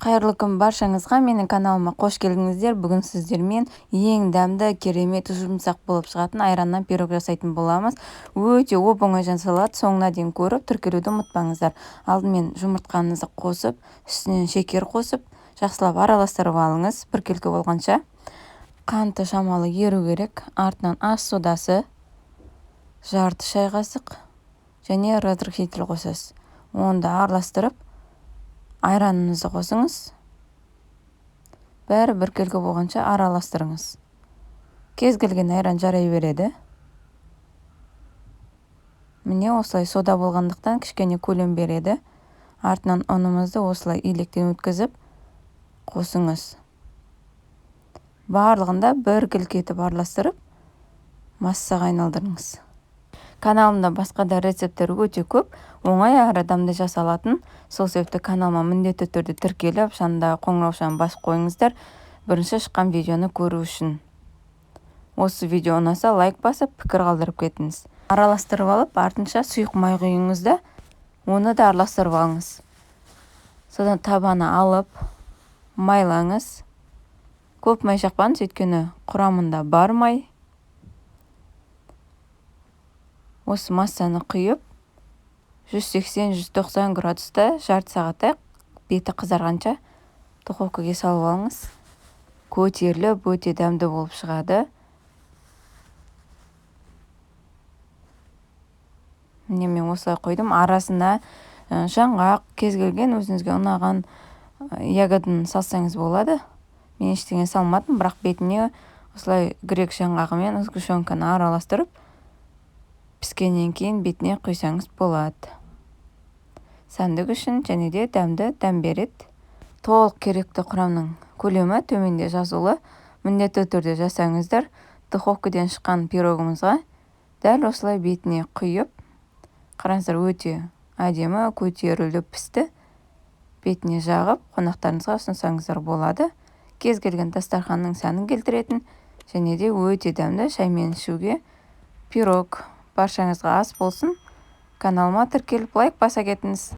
Қайырлы күн баршаңызға, менің каналыма қош келдіңіздер. Бүгін сіздермен ең дәмді, керемет, жұмсақ болып шығатын айраннан пирог жасайтын боламыз. Өте оп-оңай жасалады. Соңына дейін көріп, тіркелуді ұмытпаңыздар. Алдымен жұмыртқаңызды қосып, үстінен шекер қосып, жақсылап араластырып алыңыз. Бір келкі болғанша қанты шамалы еру керек. Артынан ас содасы, жарты шай қасық және разрыхитель қосасыз. Онда араластырып, айраныңызды қосыңыз. Бәрі бір келкі болғанша араластырыңыз. Кез келген айран жарай береді. Міне осылай сода болғандықтан кішкене көлем береді. Артынан ұнымызды осылай илектен өткізіп қосыңыз. Барлығында бір келкі етіп араластырып массаға айналдырыңыз. Каналымда басқа да рецепттер өте көп, оңай әрі дәмді жасалатын. Сол себепті каналыма міндетті түрде тіркеліп, жанындағы қоңыраушаны басып қойыңыздар, бірінші шыққан видеоны көру үшін. Осы видео ұнаса лайк басып, пікір қалдырып кетіңіз. Араластырып алып, артынша сұйық май құйыңыз, оны да араластырып алыңыз. Содан табаны алып, майлаңыз. Көп май жақпаңыз, өйткені құрамында бар май. Осы массаны құйып, 180-190 градуста жарты сағатта беті қызарғанша духовкаға салып алыңыз. Көтеріліп, өте дәмді болып шығады. Міне мен осылай қойдым. Арасына жаңғақ, кез келген өзіңізге ұнаған ягодын салсаңыз болады. Мен ештеңе салмадым, бірақ бетіне осылай грек жаңғағы мен сгущенканы араластырып, піскеннен кейін бетіне құйсаңыз болады. Сәндік үшін және де дәмді дәм береді. Толық керекті құрамның көлемі төменде жазулы. Міндетті түрде жасаңыздар. Духовкадан шыққан пирогымызға дәл осылай бетіне құйып, қараңыздар, өте әдемі, көтеріліп пісті. Бетіне жағып, қонақтарыңызға ұсынсаңыздар болады. Кез келген дастарханның сәнін келтіретін және де өте дәмді шаймен ішуге пирог. Баршаңызға ас болсын. Каналыма тіркеліп лайк баса кетіңіз.